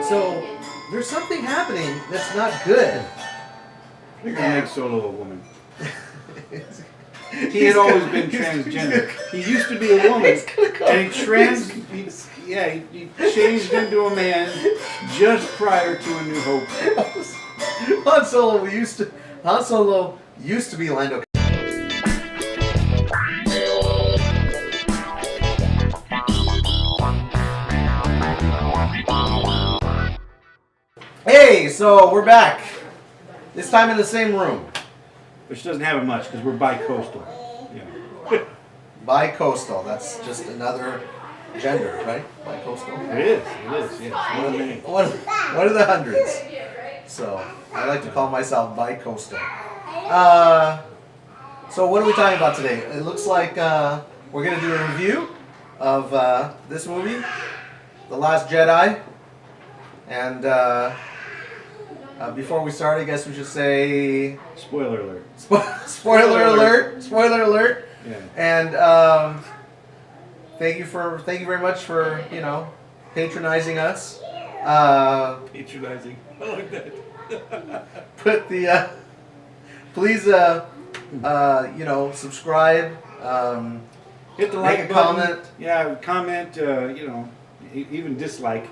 So there's something happening that's not good. They're gonna make Solo a woman. He had always been transgender. He used to be a woman, and he changed into a man just prior to A New Hope. Han Solo used to be Lando. Hey, so we're back. This time in the same room. Which doesn't have it much because we're bi-coastal. Yeah. Bi-coastal. That's just another gender, right? Bi-coastal. It is, yes. One of the hundreds. So I like to call myself bi-coastal. So what are we talking about today? It looks like we're going to do a review of this movie, The Last Jedi. And before we start, I guess we should say... Spoiler alert. Spoiler alert. Spoiler alert. Yeah. And thank you very much for, patronizing us. Patronizing. I like that. Put the... please, subscribe. Hit the like button. Comment. Yeah, comment, even dislike.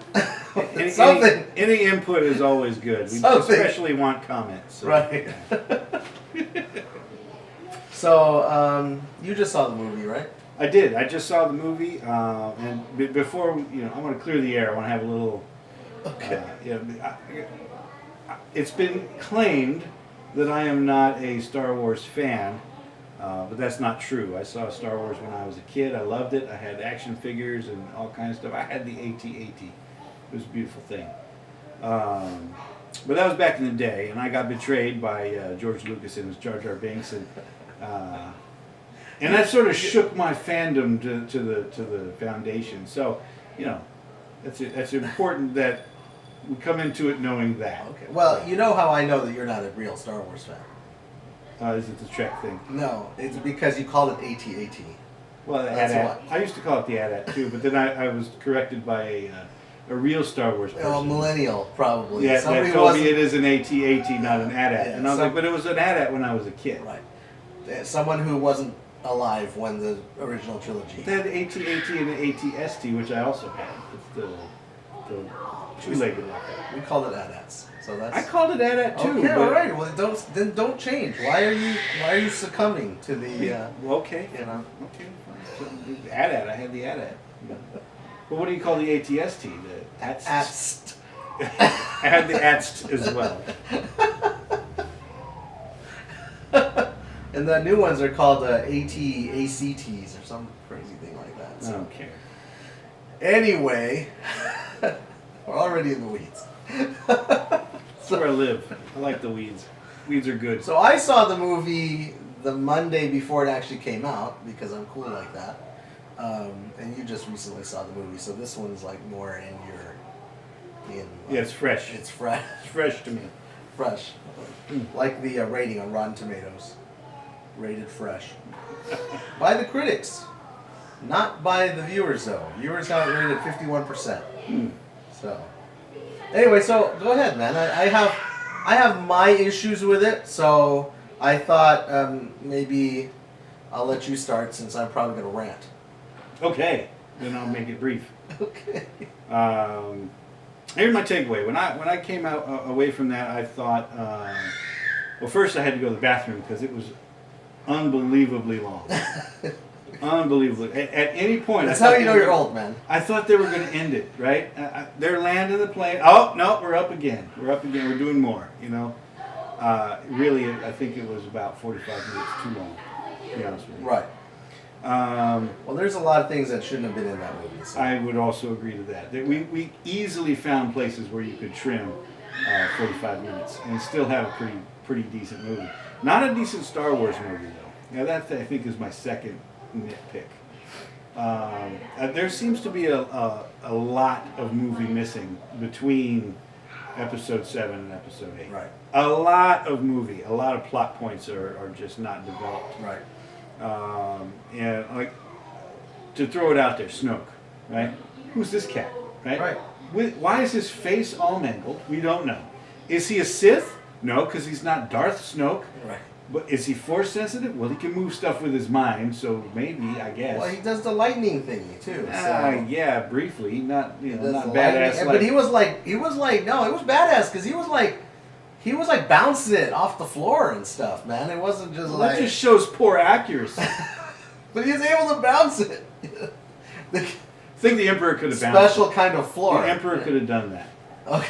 Something. Any input is always good. We especially want comments. So. Right. So, you just saw the movie, right? I did. I just saw the movie, and before I want to clear the air. I want to have a little. Okay. It's been claimed that I am not a Star Wars fan. But that's not true. I saw Star Wars when I was a kid. I loved it. I had action figures and all kinds of stuff. I had the AT-AT. It was a beautiful thing. But that was back in the day, and I got betrayed by George Lucas and his Jar Jar Binks, and that sort of shook my fandom to the foundation. So, that's important that we come into it knowing that. Okay. Well, you know how I know that you're not a real Star Wars fan. Is it the Trek thing? No, it's because you called it AT-AT. Well, the AT-AT. I used to call it the AT-AT too, but then I was corrected by a real Star Wars person. Oh, a millennial, probably. Yeah, that told me it is an AT-AT, not an AT-AT. Yeah, and I was like, but it was an AT-AT when I was a kid. Right. Someone who wasn't alive when the original trilogy. They had AT-AT and an AT-ST, which I also had. It's the two-legged like that. We called it AT-ATs. So that's... I called it AT-AT too. Okay, all right. Well, don't change. Why are you succumbing to the? Okay. Okay. So, AT-AT. I had the AT-AT. But what do you call the AT-ST? The ATST. I had the ATST as well. And the new ones are called AT-ACTs or some crazy thing like that. So. I don't care. Anyway, we're already in the weeds. That's where I live. I like the weeds. Weeds are good. So I saw the movie the Monday before it actually came out because I'm cool like that. And you just recently saw the movie, so this one's like more in your... Yeah, it's fresh. It's fresh. It's fresh to me. Fresh. Like the rating on Rotten Tomatoes. Rated fresh. By the critics. Not by the viewers, though. Viewers have it rated 51%. So... Anyway, so go ahead, man. I have my issues with it, so I thought maybe I'll let you start since I'm probably going to rant. Okay, then I'll make it brief. Okay. Here's my takeaway. When I came out away from that, I thought, well, first I had to go to the bathroom because it was unbelievably long. Unbelievable. At any point... That's how you know you're old, man. I thought they were going to end it, right? They're landing the plane. Oh, no, we're up again. We're doing more, Really, I think it was about 45 minutes too long, to be honest with you. Right. Well, there's a lot of things that shouldn't have been in that movie. So. I would also agree to that. We easily found places where you could trim 45 minutes and still have a pretty decent movie. Not a decent Star Wars movie, though. Now, that, I think, is my second nitpick. There seems to be a lot of movie missing between Episode 7 and Episode 8. Right. A lot of plot points are just not developed. Right. And like to throw it out there, Snoke, right? Who's this cat, right? Right. Why is his face all mangled? We don't know. Is he a Sith? No, because he's not Darth Snoke. Right. But is he force sensitive? Well, he can move stuff with his mind, so maybe, I guess. Well, he does the lightning thingy too. So. Yeah, briefly, not He does not the badass. lightning, but he was like, no, it was badass because he was like bouncing it off the floor and stuff, man. It wasn't just that just shows poor accuracy. But he was able to bounce it. I think the Emperor could have bounced Special kind of floor. The Emperor could have done that. Okay.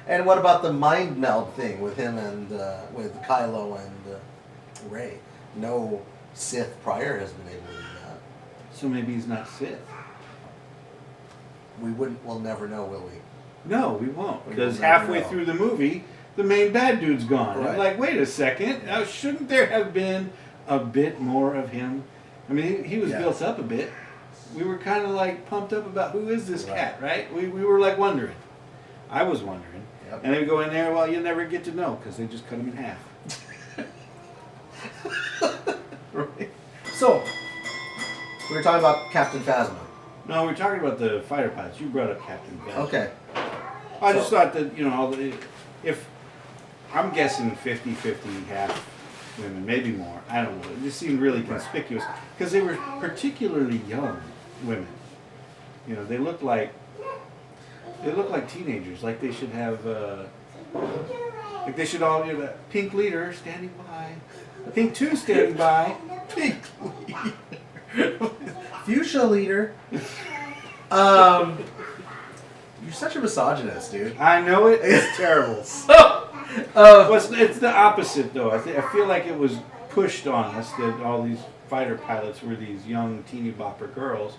And what about the mind meld thing with him and with Kylo and Rey? No Sith prior has been able to do that. So maybe he's not Sith. We'll never know, will we? No, we won't. We Because will never halfway know. through the movie, the main bad dude's gone. Right. I'm like, wait a second. Now, shouldn't there have been a bit more of him? I mean, he was built up a bit. We were kind of like pumped up about who is this cat, right? We were like wondering. I was wondering. Yep. And they go in there, well, you'll never get to know because they just cut him in half. Right. So, we were talking about Captain Phasma. No, we're talking about the fighter pilots. You brought up Captain Phasma. Okay. I just thought that, if I'm guessing 50-50, half women, maybe more. I don't know. It just seemed really conspicuous because they were particularly young women. They looked like teenagers. Like they should have, like they should all, pink leader standing by, pink 2 standing by, Pink leader. Fuchsia leader. You're such a misogynist, dude. I know it. It's terrible. So, It's the opposite, though. I feel like it was pushed on us that all these fighter pilots were these young teeny bopper girls,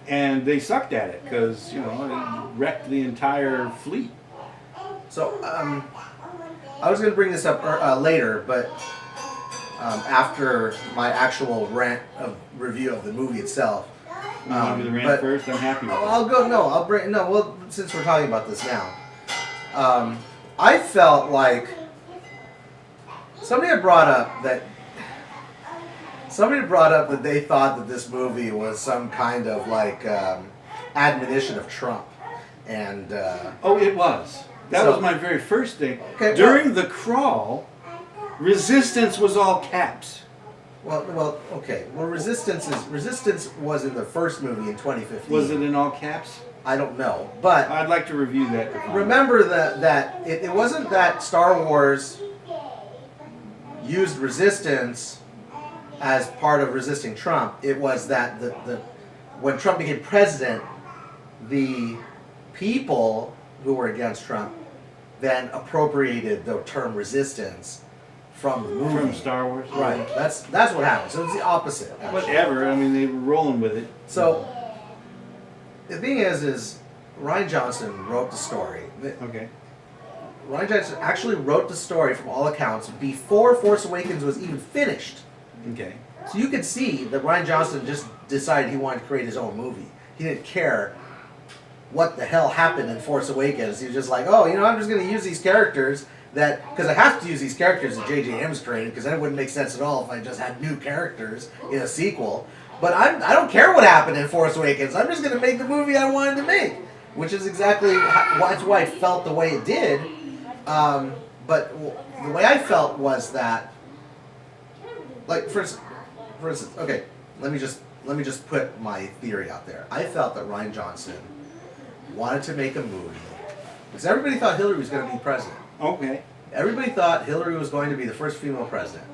and they sucked at it because it wrecked the entire fleet. So, I was going to bring this up later, but after my actual review of the movie itself. You want to do the rant first? I'm happy with it. Well, since we're talking about this now. I felt like somebody had brought up that they thought that this movie was some kind of like admonition of Trump, and it was. That was my very first thing. Okay, During the crawl, resistance was all caps. Well, okay. Well, Resistance was in the first movie in 2015. Was it in all caps? I don't know, but I'd like to review that. remember that it wasn't that Star Wars used resistance as part of resisting Trump. It was that when Trump became president, the people who were against Trump then appropriated the term resistance from the movie. From Star Wars? Right. That's what happened. So it's the opposite. Actually. Whatever. I mean, they were rolling with it. So the thing is Rian Johnson wrote the story. Okay. Rian Johnson actually wrote the story from all accounts before Force Awakens was even finished. Okay. So you could see that Rian Johnson just decided he wanted to create his own movie. He didn't care what the hell happened in Force Awakens. He was just like, I'm just going to use these characters because I have to use these characters that J.J. Abrams created because that wouldn't make sense at all if I just had new characters in a sequel. But I don't care what happened in Force Awakens. I'm just going to make the movie I wanted to make, which is exactly that's why I felt the way it did. But the way I felt was that, like, for instance, okay, let me just put my theory out there. I felt that Rian Johnson wanted to make a movie because everybody thought Hillary was going to be president. Okay. Everybody thought Hillary was going to be the first female president.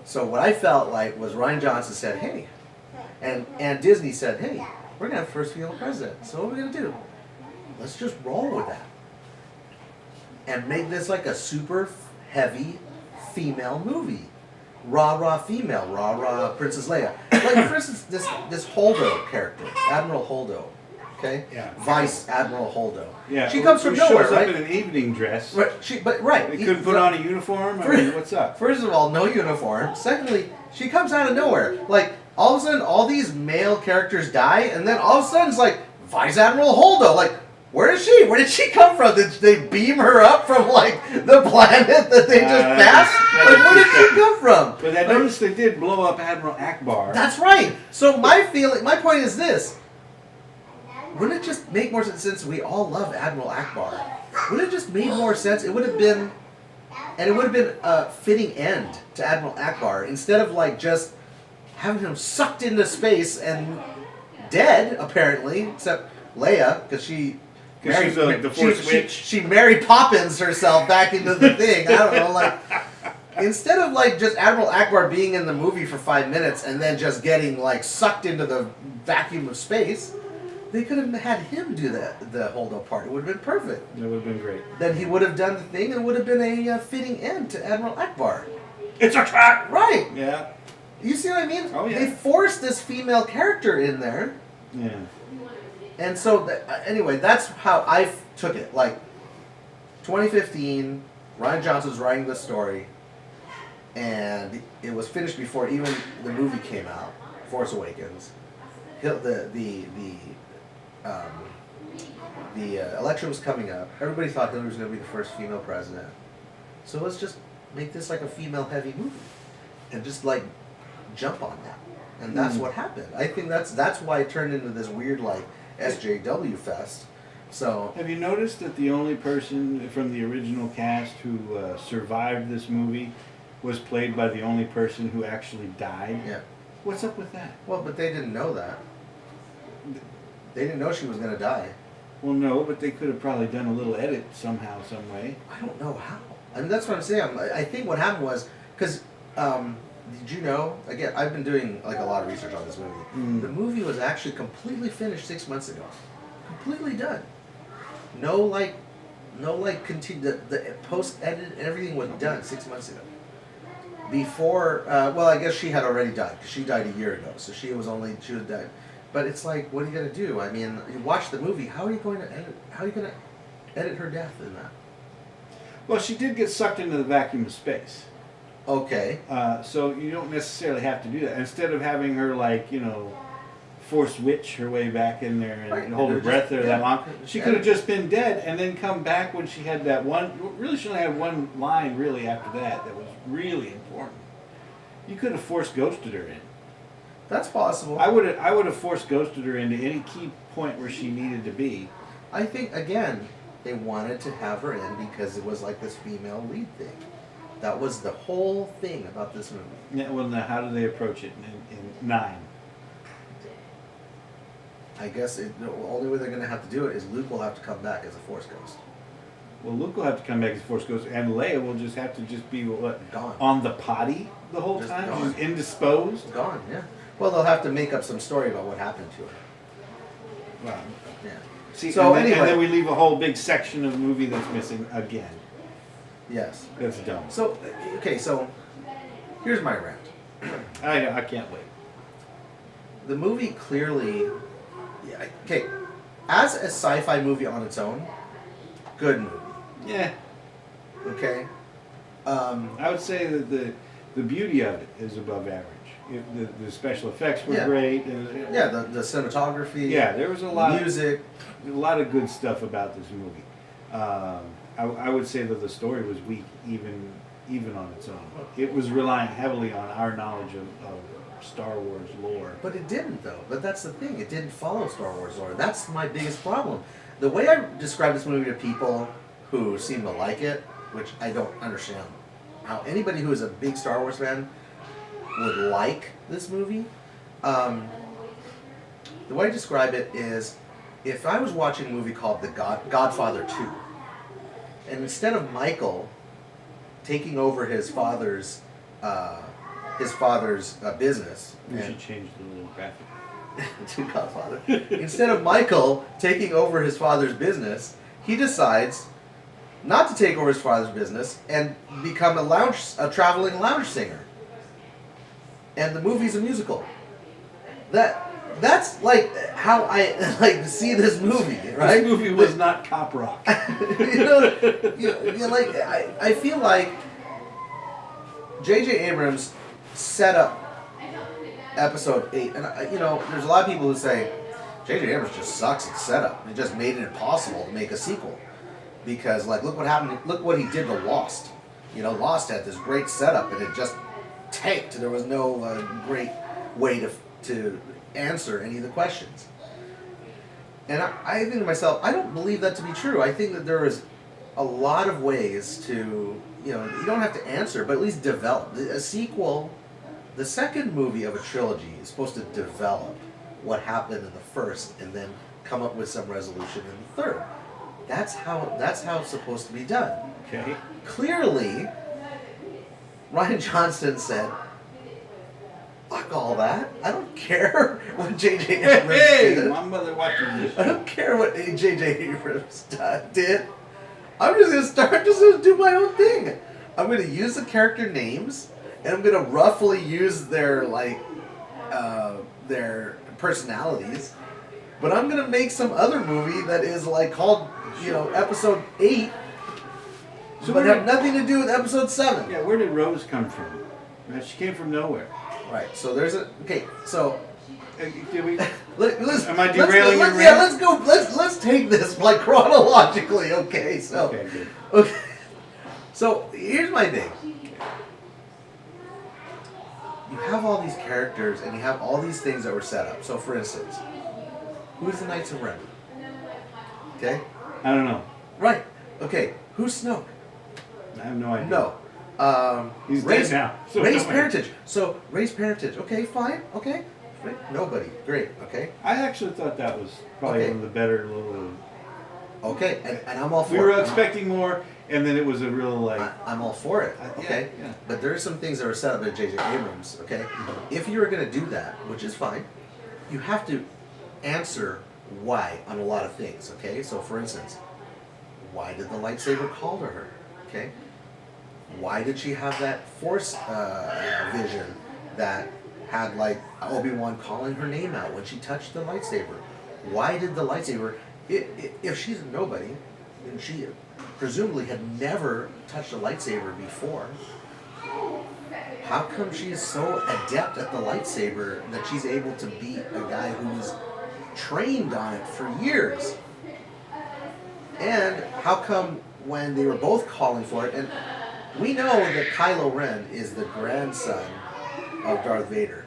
So what I felt like was Rian Johnson said, hey, and Disney said, hey, we're going to have the first female president. So what are we going to do? Let's just roll with that. And make this like a super heavy female movie. Rah-rah female, rah-rah Princess Leia. Like, for instance, this Holdo character, Admiral Holdo. Okay? Yeah. Vice Admiral Holdo. Yeah. She comes from nowhere, shows right? up in an evening dress. Right. They couldn't put on a uniform? I mean, what's up? First of all, no uniform. Secondly, she comes out of nowhere. Like, all of a sudden, all these male characters die, and then all of a sudden, it's like, Vice Admiral Holdo. Like, where is she? Where did she come from? Did they beam her up from, like, the planet that they just passed? Like, where did she come from? But I noticed they did blow up Admiral Akbar. That's right. So my point is this. wouldn't it just make more sense, since we all love Admiral Akbar? Wouldn't it just made more sense? It would have been, and it would have been a fitting end to Admiral Akbar, instead of like just having him sucked into space and dead, apparently, except Leia, because she married the Force witch. She Mary Poppins herself back into the thing. I don't know, like, instead of like just Admiral Akbar being in the movie for 5 minutes and then just getting like sucked into the vacuum of space, they could have had him do the hold-up part. It would have been perfect. That would have been great. Then he would have done the thing, and it would have been a fitting end to Admiral Akbar. It's a trap! Right. Yeah. You see what I mean? Oh, yeah. They forced this female character in there. Yeah. And so, anyway, that's how I took it. Like, 2015, Rian Johnson's writing the story, and it was finished before even the movie came out, Force Awakens. The election was coming up. Everybody thought Hillary was going to be the first female president. So let's just make this like a female-heavy movie, and just like jump on that. And that's what happened. I think that's why it turned into this weird like SJW fest. So have you noticed that the only person from the original cast who survived this movie was played by the only person who actually died? yeah. What's up with that? Well, but they didn't know that. They didn't know she was going to die. Well, no, but they could have probably done a little edit somehow, some way. I don't know how. I mean, that's what I'm saying. I think what happened was, because, did you know, again, I've been doing like a lot of research on this movie. The movie was actually completely finished 6 months ago. Completely done. No, continue, the post-edit and everything was done 6 months ago. Before, well, I guess she had already died, because she died a year ago, so she was dead. But it's like, what are you gonna do? I mean, you watch the movie. How are you going to edit her death in that? Well, she did get sucked into the vacuum of space. Okay. So you don't necessarily have to do that. Instead of having her Force witch her way back in there and hold her breath there that long, she could have just been dead and then come back when she had that one. Really, she only had one line really after that was really important. You could have Force ghosted her in. That's possible. I would have Force ghosted her into any key point where she needed to be. I think, again, they wanted to have her in because it was like this female lead thing. That was the whole thing about this movie. Yeah. Well, now how do they approach it in 9? I guess the only way they're going to have to do it is Luke will have to come back as a Force ghost. Well, Luke will have to come back as Force ghost, and Leia will just have to be Gone. On the potty the whole Just time, gone. she's indisposed. Gone, yeah. Well, they'll have to make up some story about what happened to her. Wow. Yeah. See, So and anyway, then we leave a whole big section of the movie that's missing again. yes. That's dumb. So, okay, so here's my rant. I can't wait. The movie clearly, yeah, okay, as a sci-fi movie on its own, good movie. Yeah. Okay. I would say that the beauty of it is above average. The special effects were Yeah. great. Yeah, the cinematography. Yeah, there was a lot music. a lot of good stuff about this movie. I would say that the story was weak even on its own. It was relying heavily on our knowledge of Star Wars lore. But it didn't, though. But that's the thing. It didn't follow Star Wars lore. That's my biggest problem. The way I describe this movie to people who seem to like it, which I don't understand how anybody who is a big Star Wars fan would like this movie. The way I describe it is, if I was watching a movie called Godfather 2, and instead of Michael taking over his father's business, We should change the little graphic. to Godfather. Instead of Michael taking over his father's business, he decides not to take over his father's business and become a traveling lounge singer. And the movie's a musical. That's like how I like see this movie, right? This movie was not cop rock. Like I feel like J.J. Abrams set up Episode 8, and there's a lot of people who say J.J. Abrams just sucks at setup. It just made it impossible to make a sequel because, like, look what happened. Look what he did to Lost. Lost had this great setup, and it just tanked. There was no great way to answer any of the questions. And I think to myself, I don't believe that to be true. I think that there is a lot of ways to, you don't have to answer, but at least develop. A sequel, the second movie of a trilogy is supposed to develop what happened in the first and then come up with some resolution in the third. That's how it's supposed to be done. Okay. Clearly, Ryan Johnston said, fuck all that. I don't care what J.J. Abrams Hey, did. my mother watching this. I don't care what J.J. Abrams did. I'm just gonna do my own thing. I'm gonna use the character names, and I'm gonna roughly use their their personalities. But I'm gonna make some other movie that is called Episode 8, but have nothing to do with Episode 7. Yeah, where did Rose come from? Right, she came from nowhere. Right. So there's So. Did we? Am I derailing your rant? Yeah, let's go. Let's take this chronologically. Okay. So. Okay, good. Okay. So here's my thing. You have all these characters and you have all these things that were set up. So for instance, who's the Knights of Ren? Okay. I don't know. Right. Okay. Who's Snoke? I have no idea. No. He's race, dead now. So race nobody- parentage. So race parentage. Okay, fine. Okay. Nobody. Great. Okay. I actually thought that was probably Okay. one of the better little. Okay. And I'm all for We it. were expecting more, and then it was a real I'm all for it. Yeah, Okay. yeah. But there are some things that were set up by J.J. Abrams. Okay. If you were going to do that, which is fine, you have to answer why on a lot of things. Okay. So for instance, why did the lightsaber call to her? Okay. Why did she have that Force vision that had Obi-Wan calling her name out when she touched the lightsaber? Why did the lightsaber, if she's a nobody, and she presumably had never touched a lightsaber before, how come she's so adept at the lightsaber that she's able to beat a guy who's trained on it for years? And how come when they were both calling for it, and we know that Kylo Ren is the grandson of Darth Vader.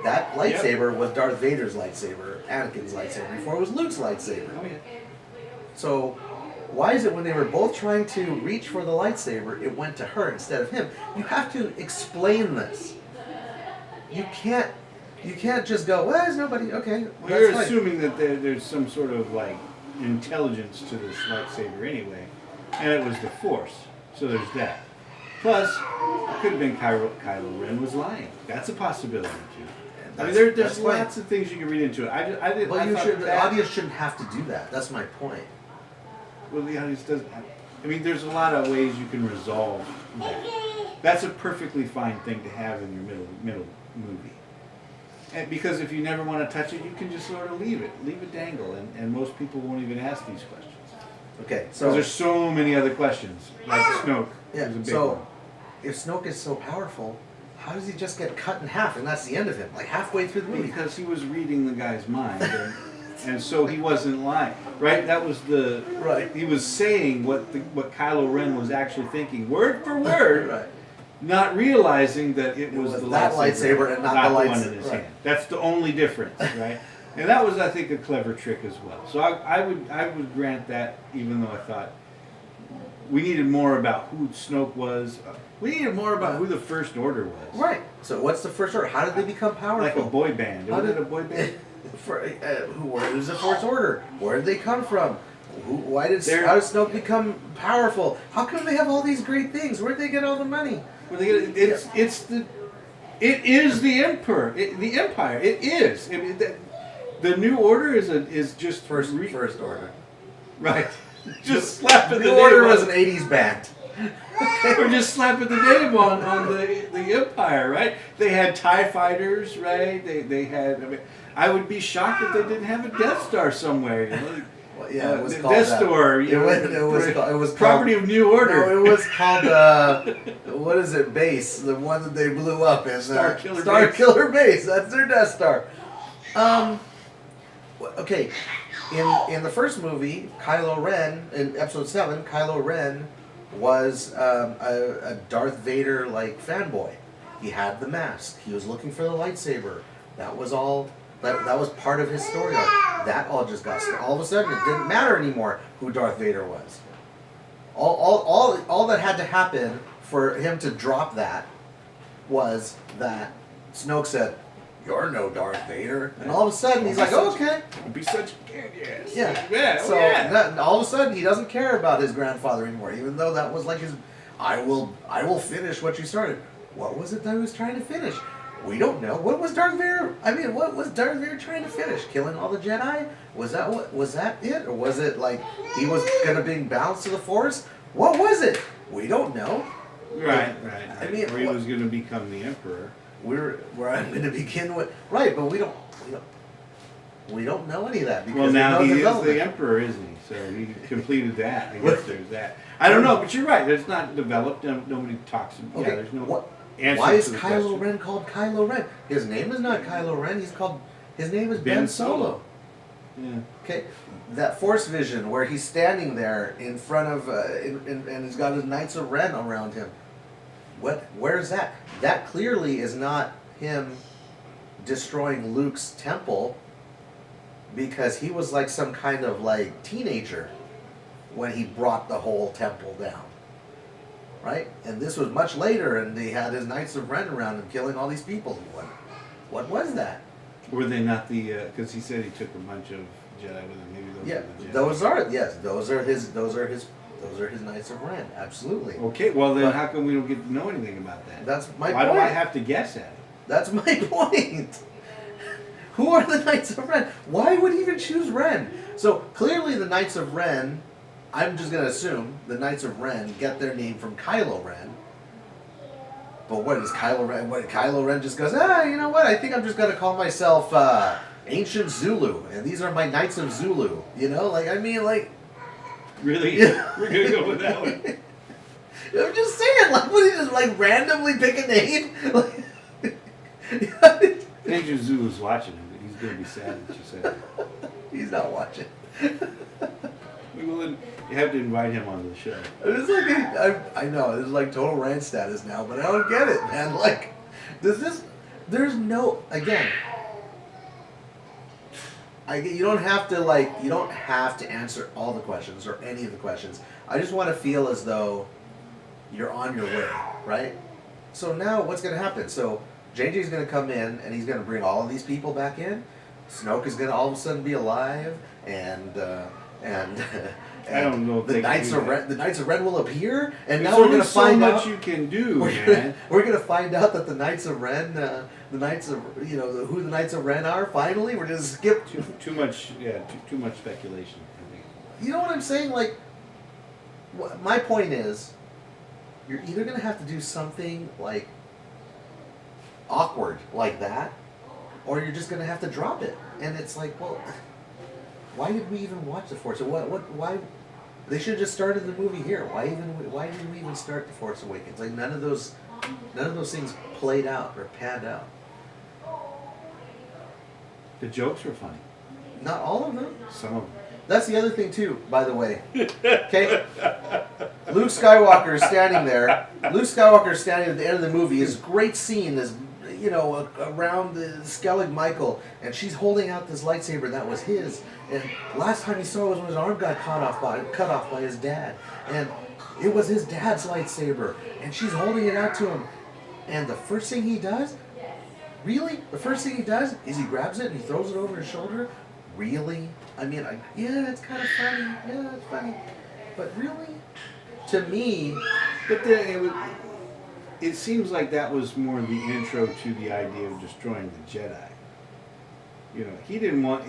That lightsaber was Darth Vader's lightsaber, Anakin's lightsaber, before it was Luke's lightsaber. Oh, yeah. So why is it when they were both trying to reach for the lightsaber, it went to her instead of him? You have to explain this. You can't just go, well, there's nobody. Okay, Well, that's you're fine. assuming that there's some sort of intelligence to this lightsaber anyway, and it was the Force, so there's that. Plus, it could have been Kylo Ren was lying. That's a possibility too. I mean, there's that's fine. lots of things you can read into it. I thought The audience shouldn't have to do that. That's my point. Well, the audience doesn't. I mean, there's a lot of ways you can resolve that. That's a perfectly fine thing to have in your middle movie. And because if you never want to touch it, you can just sort of leave it dangle, and most people won't even ask these questions. Okay, Because so there's so many other questions, like Snoke. yeah, is a big so one. if Snoke is so powerful, how does he just get cut in half and that's the end of him? Halfway through the movie. Because he was reading the guy's mind, and so he wasn't lying, right? That was the Right. He was saying what Kylo Ren was actually thinking, word for word, Right. not realizing that it was the that lightsaber and not the one lightsaber, in his right. hand. That's the only difference, right? And that was, I think, a clever trick as well. So I would grant that, even though I thought we needed more about who Snoke was. We needed more about who the First Order was. Right. So what's the First Order? How did they become powerful? Like a boy band. How Was did- it a boy band? Where is the First Order? Where did they come from? How did Snoke become powerful? How come they have all these great things? Where'd they get all the money? Well, it is the Emperor. The Empire. It is. I mean, the New Order is just First Order. right. Just slapping the New name Order on- was an '80s band. We're just slapping the name on the Empire, right? They had TIE fighters, right? They had. I mean, I would be shocked if they didn't have a Death Star somewhere. You know? Well, yeah, it was the called Death that. Star. It was property called, of New Order. No, it was called what is it? Base, the one that they blew up in Star Killer Star Base. Killer Base. That's their Death Star. Okay, in the first movie, Kylo Ren in Episode 7, Kylo Ren was a Darth Vader fanboy. He had the mask. He was looking for the lightsaber. That was all That was part of his story arc. That all just got all of a sudden it didn't matter anymore who Darth Vader was. All that had to happen for him to drop that was that Snoke said, "You're no Darth Vader," and all of a sudden he's like, "Oh, okay." It'd be such yes. Yeah. So all of a sudden he doesn't care about his grandfather anymore, even though that was like his. I will finish what you started. What was it that he was trying to finish? We don't know. What was Darth Vader? I mean, what was Darth Vader trying to finish? Killing all the Jedi? Was that it, or was it like he was gonna bring balance to the Force? What was it? We don't know. Right. I mean, or he was going to become the Emperor. Where I'm going to begin with right, but we don't know any of that because well, now no he is development. the Emperor, isn't he? So he completed that. I guess there's that. I don't know, but you're right. It's not developed. Nobody talks. Okay. Yeah, there's no answer. Why is to the Kylo question. Ren called Kylo Ren? His name is not Kylo Ren. His name is Ben Solo. Yeah. Okay, that Force vision where he's standing there in front of and he's got his Knights of Ren around him. Where's that? That clearly is not him destroying Luke's temple, because he was like some kind of like teenager when he brought the whole temple down. Right? And this was much later, and they had his Knights of Ren around him killing all these people. What was that? Were they not the? Because he said he took a bunch of Jedi with him. Maybe those Yeah, were the Jedi. those are his Knights of Ren. Absolutely. Okay, well then But- how come we don't get to know anything about that? That's my Why point. do I have to guess at it? That's my point. Who are the Knights of Ren? Why would he even choose Ren? So clearly the Knights of Ren, I'm just going to assume the Knights of Ren get their name from Kylo Ren. But what is Kylo Ren? What, Kylo Ren just goes, you know what? I think I'm just going to call myself Ancient Zulu, and these are my Knights of Zulu. You know, like, I mean, like... Really? Yeah. We're gonna go with that one. I'm just saying, like, would he just, like, randomly pick a name? Andrew Zulu's watching him, but he's gonna be sad that you said that. He's not watching. Well, then you have to invite him onto the show. It's like I know this is like total rant status now, but I don't get it, man. Like, there's no again. You don't have to answer all the questions or any of the questions. I just want to feel as though you're on your way, right? So now what's going to happen? So JJ's going to come in and he's going to bring all of these people back in. Snoke is going to all of a sudden be alive, and I don't know if the they can Knights do of that. Ren, the Knights of Ren will appear, and There's now we're only going to so find much out. you can do, We're man. going to find out that the Knights of Ren, the Knights of who the Knights of Ren are. Finally, we're going to skip. Too much, yeah, too much speculation. I think. You know what I'm saying? Like, my point is, you're either going to have to do something like awkward like that, or you're just going to have to drop it. And it's like, well, why did we even watch The Force? Why? They should have just started the movie here. Why did we even start The Force Awakens? Like, none of those things played out or panned out. The jokes were funny. Not all of them. Some of them. That's the other thing too, by the way. Okay, Luke Skywalker is standing there. Luke Skywalker is standing at the end of the movie. His great scene is, around the Skellig Michael, and she's holding out this lightsaber that was his. And last time he saw it was when his arm got cut off by his dad, and it was his dad's lightsaber, and she's holding it out to him. And the first thing he does, is he grabs it and he throws it over his shoulder. Really? I mean, yeah, it's kind of funny. Yeah, it's funny. But really? To me... But it seems like that was more the intro to the idea of destroying the Jedi. He didn't want...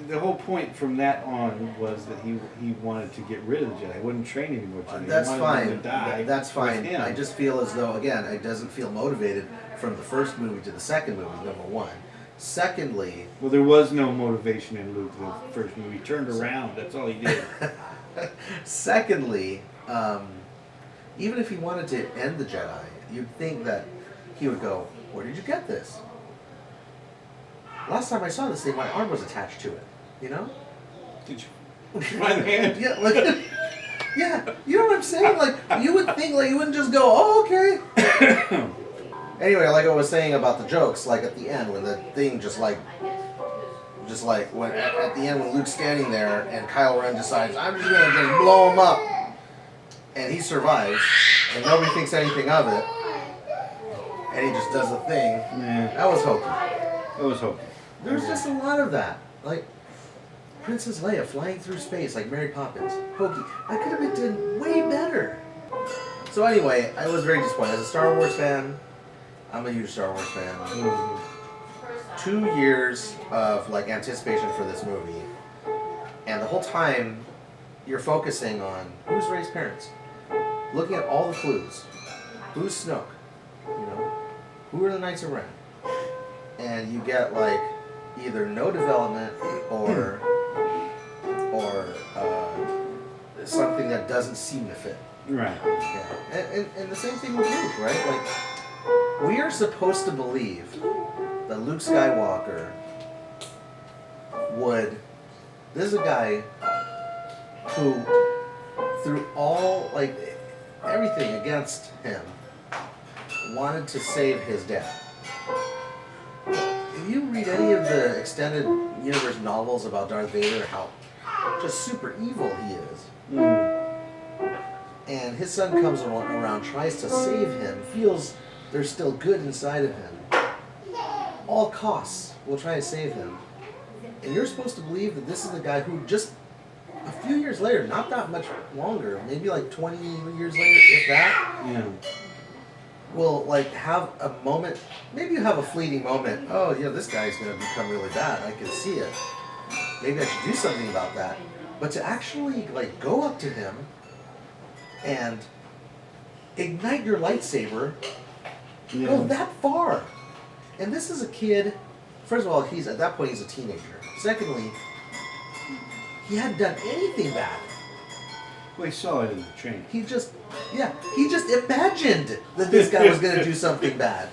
the whole point from that on was that he wanted to get rid of the Jedi. He wouldn't train any more Jedi. That's he wanted them fine. to die That's fine. with him. I just feel as though, again, it doesn't feel motivated from the first movie to the second movie, number one. Secondly... Well, there was no motivation in Luke the first movie. He turned around. That's all he did. Secondly, even if he wanted to end the Jedi, you'd think that he would go, where did you get this? Last time I saw this thing, my arm was attached to it. You know? Did you find the hand? Yeah, like, yeah. You know what I'm saying? Like, you would think, like, you wouldn't just go, oh, okay. Anyway, like I was saying about the jokes, like at the end when the thing just like Just like when at the end when Luke's standing there and Kylo Ren decides, I'm just gonna just blow him up, and he survives, and nobody thinks anything of it, and he just does the thing. Yeah. That was hokey. It was hokey. There's just a lot of that, like Princess Leia flying through space like Mary Poppins. Hokey. I could have been done way better. So anyway, I was very disappointed. As a Star Wars fan, I'm a huge Star Wars fan. Mm-hmm. 2 years of like anticipation for this movie, and the whole time you're focusing on who's Rey's parents, looking at all the clues, who's Snoke, you know, who are the Knights of Ren, and you get like either no development or something that doesn't seem to fit. Right. Yeah. And the same thing with Luke, right? Like we are supposed to believe that Luke Skywalker would. This is a guy who, through all, like, everything against him, wanted to save his dad. If you read any of the extended universe novels about Darth Vader, how just super evil he is. And his son comes around, tries to save him, feels there's still good inside of him. All costs will try to save him. And you're supposed to believe that this is the guy who just a few years later, not that much longer, maybe like 20 years later, if that, Yeah. will like have a moment, maybe you have a fleeting moment, oh yeah, this guy's going to become really bad, I can see it. Maybe I should do something about that. But to actually like go up to him and ignite your lightsaber, go that far. And this is a kid, first of all, he's at that point he's a teenager. Secondly, he hadn't done anything bad. Well, he saw it in the train. He just imagined that this guy was gonna do something bad.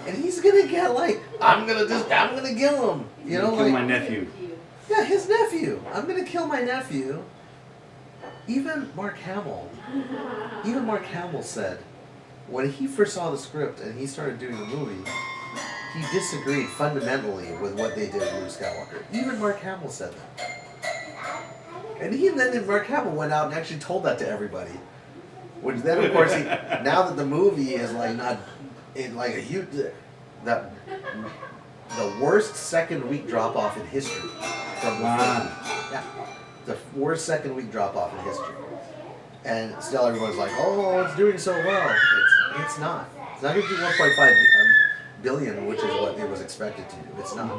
And he's gonna get like, I'm gonna kill him. You know, kill like my nephew. Yeah, his nephew. I'm gonna kill my nephew. Even Mark Hamill said, when he first saw the script and he started doing the movie, he disagreed fundamentally with what they did with Luke Skywalker. Even Mark Hamill said that. And then Mark Hamill went out and actually told that to everybody. Which then, of course, now that the movie is like not in like a huge, the worst second week drop off in history from the film. Yeah, the worst second week drop off in history. And still everyone's like, oh, it's doing so well. It's not. It's not going to do 1.5 billion, which is what it was expected to do. It's not.